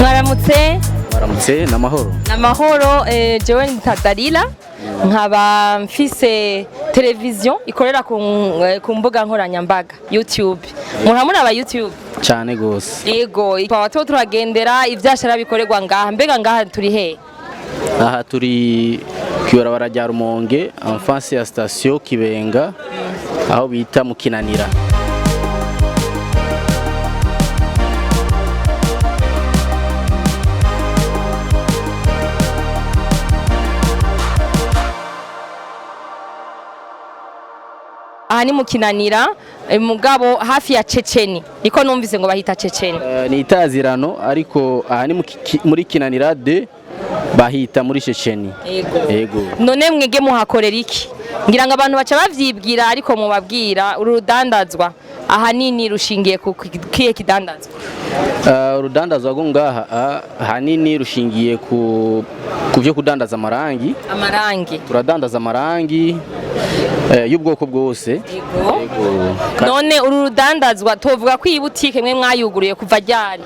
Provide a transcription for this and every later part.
Mwaramutse namahoro jewe Mutadalila nkaba mfise televiziyo ikorera ku mbuga nkoranyambaga YouTube. Muramura aba YouTube cyane gose. Yego twabato turagendera ivyashara bikorerwa ngaha mbega ngaha turi he? Aha turi kwibarabara rya Rumonge en face ya station Kibenga aho bita mu Kinanira. Aha ni mu Kinanira mugabo hafi ya Ceceni niko numvise ngo bahita Ceceni. Ni itazirano ariko aha ni muri Kinanira de bahita muri Ceceni. Yego. None mwege muhakorera iki? Ngira ngo abantu baca bavyibwira ariko mubabwira urudandazwa ahanini rushingiye ku kiye kidandazwa. Urudandazwa go ngaha ahanini rushingiye ku byo kudandaza amarangi. Turadandaza amarangi y'ubwoko bwose. Yego. None uru rudandazwa tovuga ko iyi butike mwe mwayuguriye kuva ryari?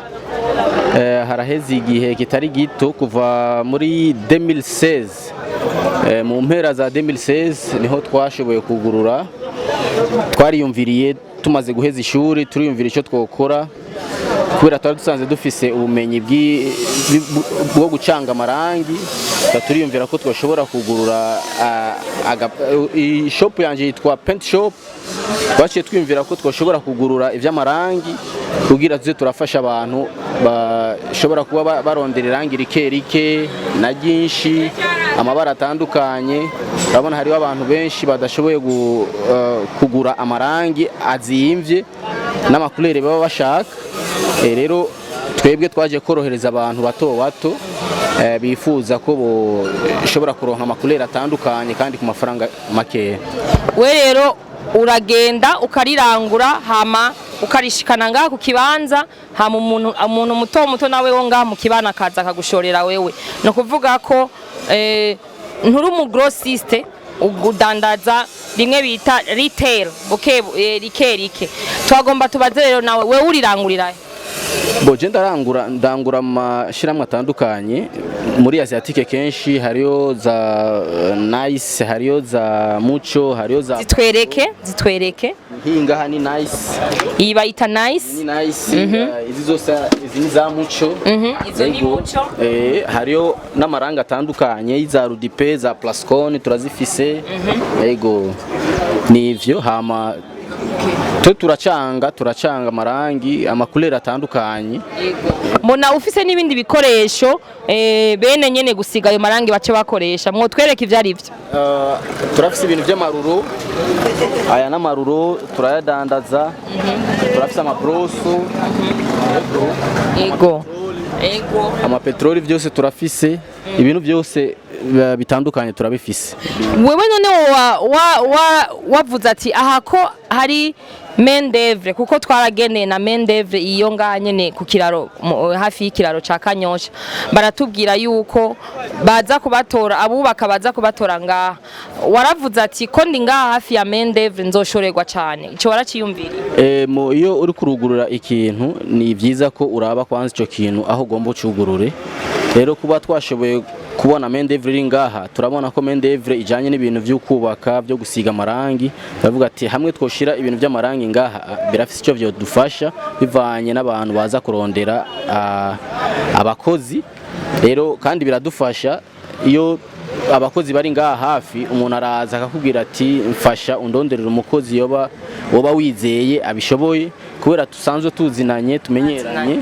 Haraheze igihe kitari gito kuva muri 2016. Mu mpera za 2016 niho twashoboye kugurura. Twariyumviriye tumaze guheza ishuri turiyumvira icyo twokora kubera twari dusanze dufise ubumenyi bwo gucanga amarangi turiyumvira ko twashobora kugurura shop yanje yitwa Paint Shop. Twaciye twiyumvira ko twashobora kugurura ivy'amarangi kugira tuze turafasha abantu bashobora kuba barondera irangi rike na ryinshi amabara atandukanye. Urabona hariho abantu benshi badashoboye kugura amarangi azimvye n'amakulere baba bashaka. Rero twebwe twaje korohereza abantu bato bifuza ko boshobora kuronka amakulere atandukanye kandi ku mafaranga make. We rero uragenda ukarirangura hama ukarishikana ngaha ku kibanza hama umuntu muto nawe wo ngaha mu kibana akaza akagushorera wewe. No kuvuga ko nturi mu grossiste udandaza rimwe bita retail rike twagomba tubaze rero nawe wewe urirangurira Boje ndangura amashiramwe atandukanye muri Asiatique kenshi hariyo za Nice hariyo za Mucho hariyo za zitwereke hinga ni Nice iyi bayita Nice ni Nice izi zose izi za Mucho izo ni Mucho hariyo n'amaranga atandukanye za Rudipe za Plascone turazifise yego nivyo hama turacanga amarangi amakulera atandukanye. Mbona ufise n'ibindi bikoresho bene nyene gusiga ayo marangi bace bakoresha mwo twereka ivyo ari byo. Turafise ibintu by'amaruro aya n'amaruro turayadandaza turafise amabroso yego amapetroli byose turafise ibintu byose bitandukanye turabifise. Wewe none wavuze ati aha ko hari main d'œuvre kuko twarageneye na main d'œuvre iyo nganye ku kiraro hafi y'ikiraro ca Kanyosha baratubwira yuko baza kubatora abubaka baza kubatora ngaha. Waravuze ati ko ndi ngaha hafi ya main d'œuvre nzoshorerwa cyane ico waraciyumvira. Iyo uri kurugurura ikintu ni byiza ko uraba kwanza ico kintu aho ugomba ucugurure. Rero kuba twashoboye kubona main d'œuvre ngaha turabona ko main d'œuvre ijanye n'ibintu byo kubaka byo gusiga amarangi. Bavuga ati hamwe twoshira ibintu by'amarangi ngaha birafise icyo byo dufasha bivanye n'abantu baza kurondera abakozi. Rero kandi biradufasha iyo abakozi bari ngaha hafi umuntu araza akakubwira ati mfasha undonderera umukozi woba wizeye abishoboye kubera tusanzwe tuzinanye tumenyeranye.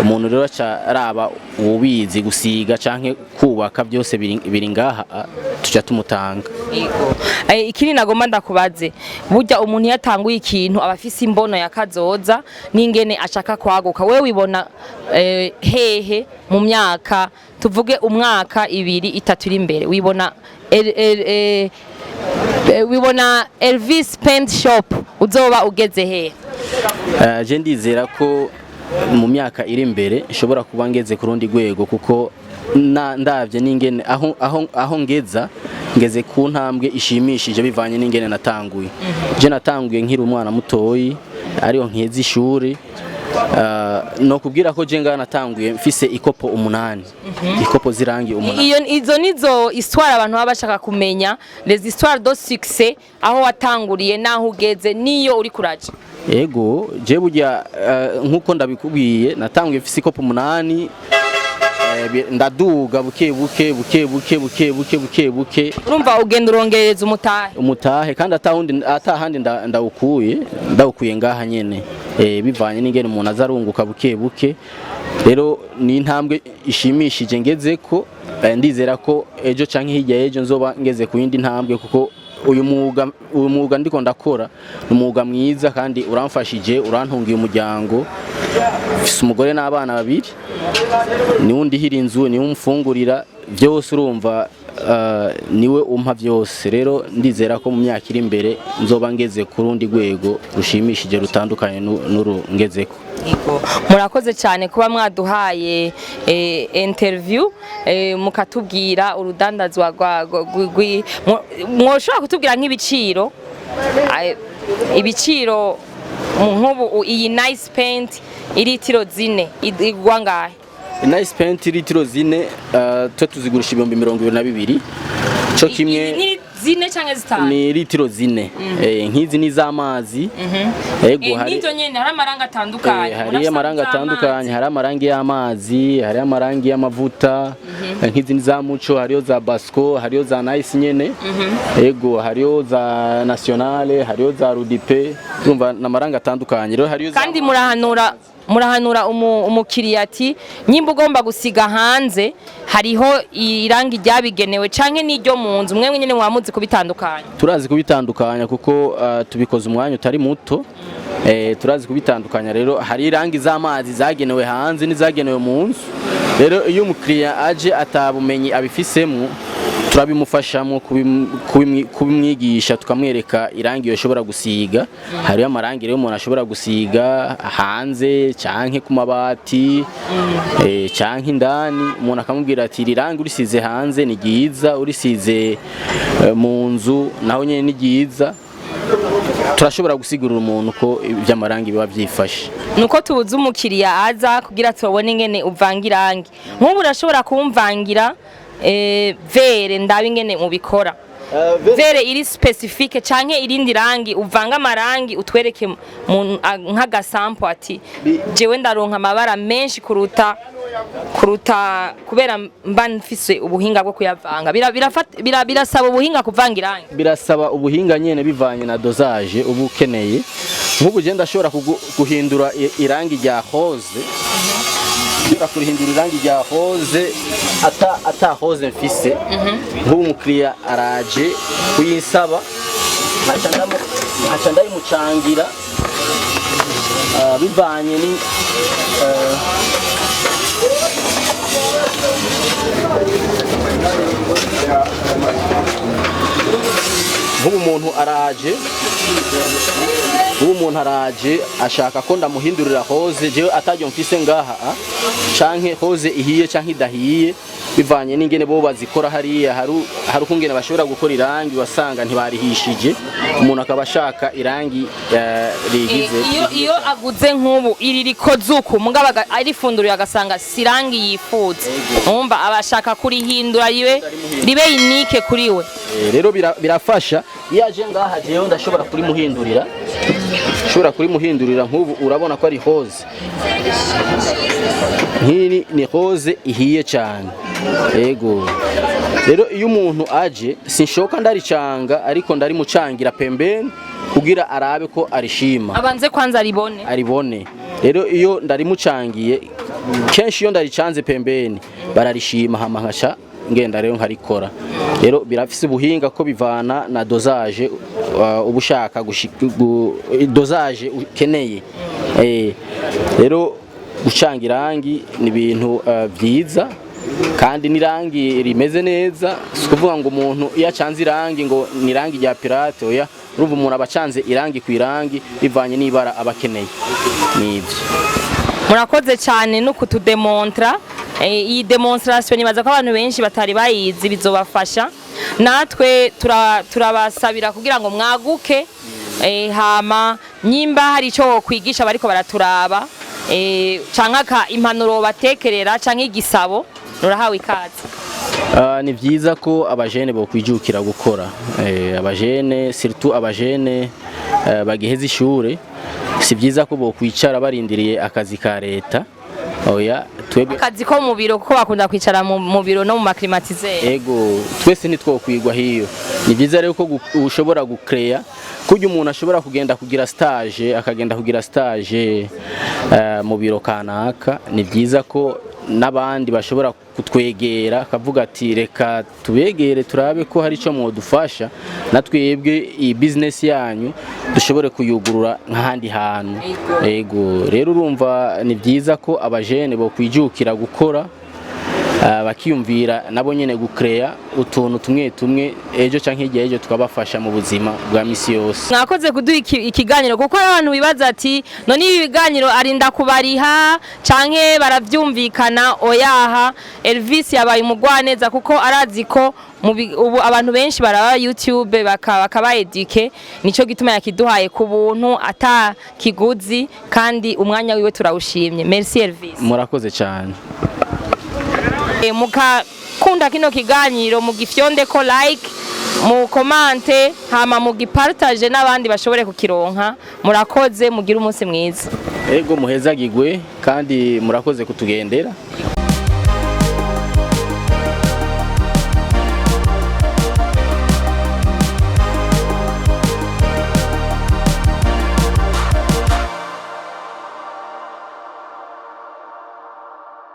Umuntu rero araba ubizi gusiga canke kubaka byose biri ngaha tuja tumutanga. Ikiri nagomba ndakubaze burya umuntu yatanguye ikintu abafise imbono ya kazoza n'ingene ashaka kwaguka wewe wibona hehe mu myaka tuvuge umwaka 2-3 iri imbere wibona Elvis Paint Shop uzoba ugeze hehe? Je ndizera ko mu myaka iri imbere nshobora kuba ngeze ku rundi rwego kuko ndavye n'ingene aho ngeze ku ntambwe ishimishije bivanye n'ingene natanguye. Je natanguye nkiri umwana mutoyi ariyo nkeze ishuri no kubwira ko je natanguye mfise ikopo 8 ikopo zirangi 8 izo nizo histoire abantu baba bashaka kumenya les histoires de succès aho watanguriye naho ugeze niyo uri kuraje. Ego je burya nkuko ndabikubwiye natanguye mfise ikopo 8 ndaduga buke buke urumva ugenda urongereza umutahe kandi atahandi ndawukuye ngaha nyene bivanye n'ingene umuntu azarunguka buke rero ni intambwe ishimishije ngeze ko ndizera ko ejo canke hirya ejo nzoba ngeze ku yindi ntambwe kuko uyu mwuga ndiko ndakora umwuga mwiza kandi uramfashije urantungiye umuryango mfise umugore n'abana babiri niwe ndihira inzu niwe umfungurira byose urumva niwe umpa byose rero ndizera ko mu myaka iri imbere nzoba ngeze ku rundi rwego rushimishije rutandukanye n'urungezeko. Murakoze cyane kuba mwaduhaye interview mukatubwira urudandazwa mwoshobora kutubwira nk'ibiciro nk'ubu iyi nice paint iritiro 4 igwa ngahe? Nice paint iritiro 4 twe tuzigurisha 22,000 cyo kimwe zine canke zitanu ni litiro 4 nkizi ni z'amazi ego hari nizo nyene hari amaranga atandukanye hari amaranga atandukanye hari amarangi y'amazi hari amarangi y'amavuta nkizi ni za muco hariyo za basco hariyo za nice nyene ego hariyo za nationale hariyo za rudipe urumva namaranga atandukanye rero hariyo kandi murahanura umukiriya ati nyimba ugomba gusiga hanze hariho irangi ryabigenewe canke n'iryo mu nzu mwemwe nyene mwamuzi kubitandukanya? Turazi kubitandukanya kuko tubikoze umwanya utari muto turazi kubitandukanya rero hari irangi z'amazi zagenewe hanze n'izagenewe mu nzu rero iyo umukiriya aje atabumenyi abifisemo turabimufashamo kubimwigisha tukamwereka irangi yoshobora gusiga hariyo amarangi rero umuntu ashobora gusiga hanze canke ku mabati canke indani umuntu akamubwira ati irangi urisize hanze ni ryiza urisize mu nzu naho nyene ni ryiza turashobora gusigurira umuntu ko iby'amarangi biba byifashe nuko tubuze umukiriya aza kugira tubone ingene uvanga irangi nk'ubu urashobora kumvangira vere ndabe ingene mubikora vere iri specifique canke irindi rangi uvanga amarangi utwereke nk'agasampo ati jewe ndaronka amabara menshi kuruta kubera mba mfise ubuhinga bwo kuyavanga birasaba ubuhinga kuvanga irangi birasaba ubuhinga nyene bivanye na dosage ubu ukeneye nk'ubu je ndashobora guhindura irangi rya rose kurihindura irangi rya rose ata rose mfise nk'ubu umukiriya araje kuyinsaba nkaca ndayimucangira bivanye ni nk'ubu umuntu araje ashaka ko ndamuhindurira rose jewe atajyo mfise ngaha canke rose ihiye canke idahiye bivanye n'ingene bo bazikora hariya hari ukungene bashobora gukora irangi wasanga ntibarihishije umuntu akaba ashaka irangi rigize iyo aguze nk'ubu iri rikozuku mugaba arifunduriye agasanga sirangi yifuza umva abashaka kurihindura ribe unique kuri we rero birafasha iyo aje ngaha jewe ndashobora kurimuhindurira nk'ubu urabona ko ari rose nk'iri ni rose ihiye cyane ego rero iyo umuntu aje sinshoka ndaricanga ariko ndarimucangira pembeni kugira arabe ko arishima abanze kwanza aribone rero iyo ndarimucangiye kenshi iyo ndaricanze pembeni bararishima hama nkasha ngenda rero nkarikora rero birafise ubuhinga ko bivana na dosage ubushaka dosage ukeneye rero gucanga irangi ni ibintu byiza kandi n'irangi rimeze neza kuvuga ngo umuntu iyo acanze irangi ngo ni irangi rya pirate oya urumva umuntu abacanze irangi ku irangi bivanye n'ibara abakeneye nibyo. Murakoze cyane no kutudemontra iyi demonstration nibaza ko abantu benshi batari bayizi bizobafasha natwe turabasabira kugira ngo mwaguke hama nyimba hari ico kwigisha bariko baraturaba canka impanuro batekerera canke igisabo nurahawe ikaze. Ni byiza ko abajene bo kwijukira gukora, abajene surtout abajene bagiheza ishure, si byiza ko bo kwicara barindiriye akazi ka leta. Oya, twebwe akazi ko mu biro kuko bakunda kwicara mu biro no mu maklimatizer. Ego, twese nitwokwigwa hiyo. Ni byiza rero ko ushobora gucrea kujya umuntu ashobora kugenda kugira stage, akagenda kugira stage mu biro kanaka. Ni byiza ko n'abandi bashobora kutwegera akavuga ati reka tubegere turabe ko hari ico mwodufasha natwebwe iyi business yanyu dushobore kuyugurura nk'ahandi hantu. Ego rero urumva ni byiza ko abajene bo kwijukira gukora, bakiyumvira nabo nyene gucrea utuntu tumwe ejo canke igihe ejo tukabafasha mu buzima bwa misi yose. Mwakoze kuduha ikiganiro kuko abantu bibaza ati none ibi biganiro arinda kubariha canke baravyumvikana. Oyaha, Elvis yabaye umugwaneza kuko arazi ko ubu abantu benshi baraba YouTube bakaba eduke, nico gituma yakiduhaye ku buntu ata kiguzi kandi umwanya wiwe turawushimye. Merci Elvis. Murakoze cyane. Mukakunda kino kiganiro mugifyonde ko like, mu komante hama mugipartage n'abandi bashobore kukironka. Murakoze, mugira umunsi mwiza. Ego muhezagirwe kandi murakoze kutugendera.